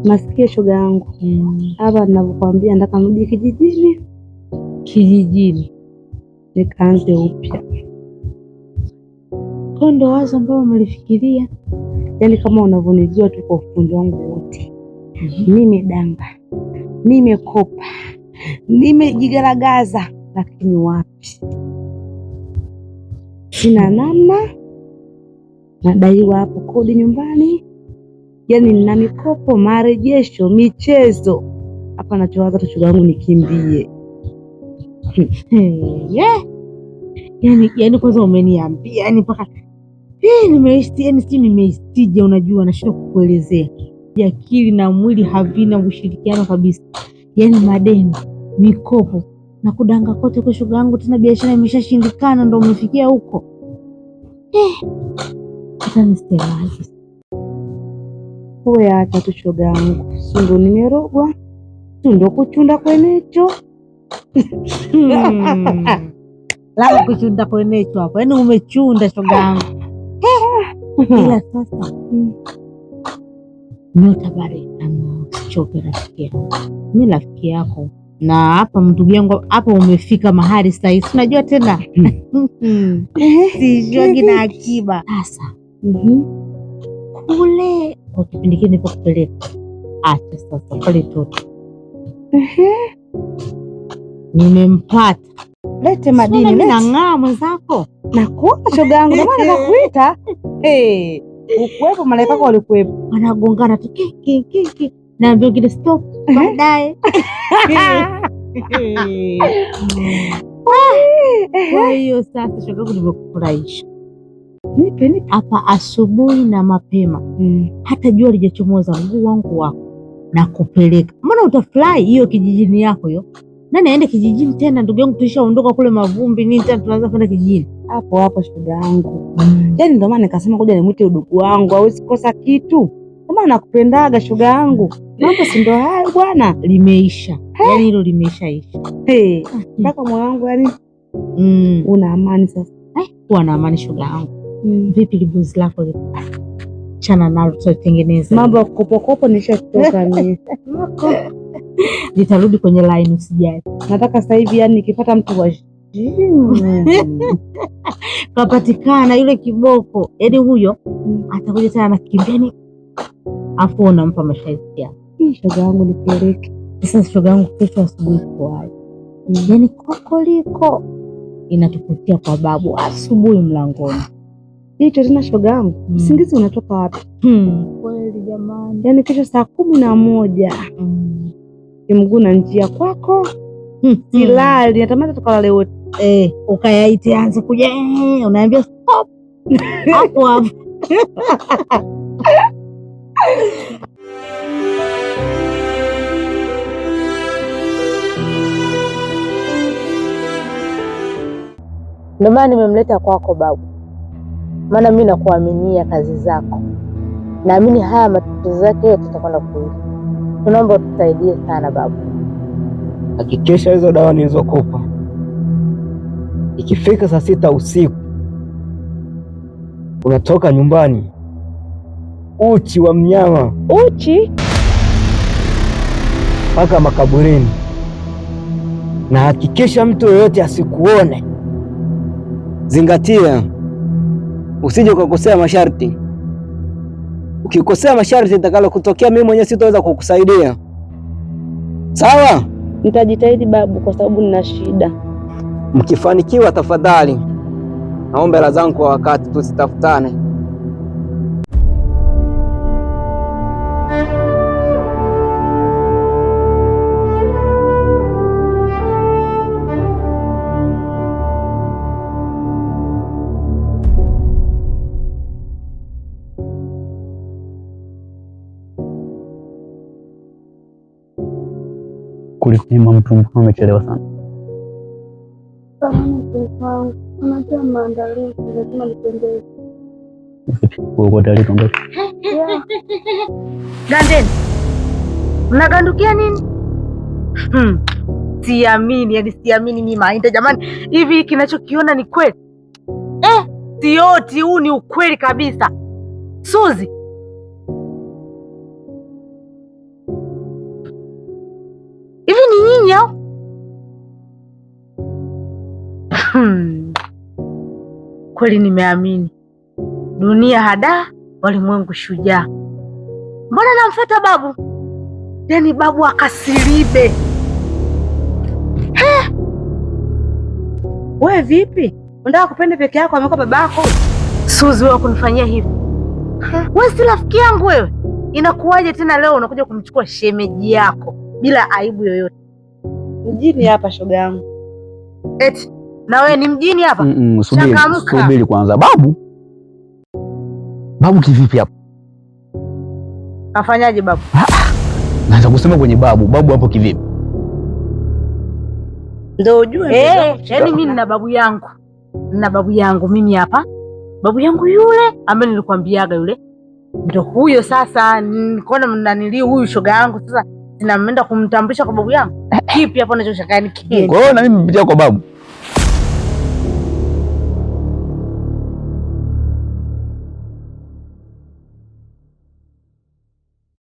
Nasikia shoga yangu hapa ninavyokuambia, nataka mrudi kijijini. Kijijini nikaanze upya. Kwa ndo wazo ambao umelifikiria? Yaani kama unavyonijua tu kwa ufundi wangu wote, nimedanga, nimekopa, nimejigaragaza, lakini wapi, sina namna. Nadaiwa hapo kodi nyumbani, yaani nina mikopo, marejesho, michezo. Hapa nachowaza tu shoga yangu nikimbie. Yaani kwanza umeniambia yaani mpaka nimeistija, unajua nashindwa kukuelezea. Akili na mwili havina ushirikiano kabisa, yaani madeni, mikopo na kudanga kote kwa shoga yangu, tena biashara imeshashindikana ndo umefikia huko. Nisemaje? Wewe acha tu shoga yangu, si ndo nimerogwa, si ndo kuchunda kwenecho. Lala kuchunda kwenecho hapo, yaani umechunda shoga yangu. Ila sasa nyota barika, usichoke rafiki yangu, mimi rafiki yako, na hapa ndugu yangu, hapa umefika mahali sahihi. Unajua tena sijogi na akiba sasa. Kule kwa kipindi kile nilipokupeleka, acha sasa pale toto nimempata. Lete madini, lete. Nang'aa mwenzako. Nakuona shoga yangu, ndio maana nakuita. Ukuwepo, malaika wako walikuwepo. Wanagongana tu ki. Naambia ngine stop baadaye. Kwa hiyo sasa shoga yangu, nimekufurahisha. Nipe hapa asubuhi na mapema, hata jua lijachomoza, mguu wangu wako na kupeleka. Mbona utafurahi hiyo kijijini yako hiyo? Nani aende kijijini tena ndugu yangu, tulishaondoka kule mavumbi nini tena tunaanza kwenda kijijini? Hapo shoga yangu. Yaani ndio maana nikasema ngoja nimwite udugu wangu, hawezi kosa kitu. Kama nakupendaga shoga yangu. Mambo si ndio hayo bwana, limeisha. Yaani hilo limeshaisha. Mpaka moyo wangu yani una amani sasa. Kuwa na amani shoga yangu. Vipi libuzi lako lipo? Chana nalo, tutatengeneza. Mambo ya kopokopo nishatoka mimi. Nitarudi kwenye line, usijali. Nataka sasa hivi yani nikipata mtu wa kapatikana yule kiboko, yaani huyo atakuja tena anakimbia, afu unampa masharti yake. Shoga yangu nipeleke. Sasa shoga yangu, kesho asubuhi kwaje? Yaani kokoliko inatukutia kwa babu asubuhi mlangoni. Hicho tena shoga yangu, usingizi unatoka wapi? Kweli jamani. Yaani kesho saa 11 mguu na njia kwako. Silali, natamani tukalale wote. Ukayaite anze kuja, unaambia stop. Hapo. Ndio maana nimemleta kwako babu, maana mimi nakuaminia kazi zako, naamini haya matatizo yake yote tutakwenda kuisha. Tunaomba tusaidie sana babu. Hakikisha hizo dawa nilizokupa ikifika saa 6 usiku unatoka nyumbani uchi wa mnyama, uchi mpaka makaburini, na hakikisha mtu yoyote asikuone. Zingatia usije ukakosea masharti. Ukikosea masharti nitakalo kutokea mimi mwenyewe sitaweza kukusaidia. Sawa? Nitajitahidi babu, kwa sababu nina shida. Mkifanikiwa tafadhali naomba hela zangu kwa wakati, tusitafutane. Kulikima mtu mkuu amechelewa sana. Unajua maandalizi lazima nipendeze. Uko tayari tuondoke? Gandeni, mnagandukia nini? Siamini, yaani siamini mimi Mainda jamani, hivi kinachokiona ni kweli? Sioti, huu ni ukweli kabisa. Suzi, Kweli nimeamini. Dunia hada, walimwengu shujaa. Mbona namfuata babu? Yaani babu akasilibe. Wewe vipi? Unataka kupenda peke yako amekuwa babako? Suzi wewe kunifanyia hivi. Wewe si rafiki yangu wewe. Inakuwaje tena leo unakuja kumchukua shemeji yako bila aibu yoyote? Mjini hapa shoga yangu. Eti na wewe ni mjini hapa? Subiri kwanza. Babu kivipi hapo? Kafanyaje babu? Naanza kusema kwenye babu hapo kivipi? Ndio ujue yaani mimi nina babu yangu. Nina babu yangu mimi hapa. Babu yangu yule ambaye nilikwambiaga yule. Ndio huyo sasa, nikaona mnanili huyu shoga yangu sasa ninaenda kumtambulisha kwa babu yangu. Kipi hapo unachoshaka ni kipi? Kwa hiyo na mimi mpitia kwa babu.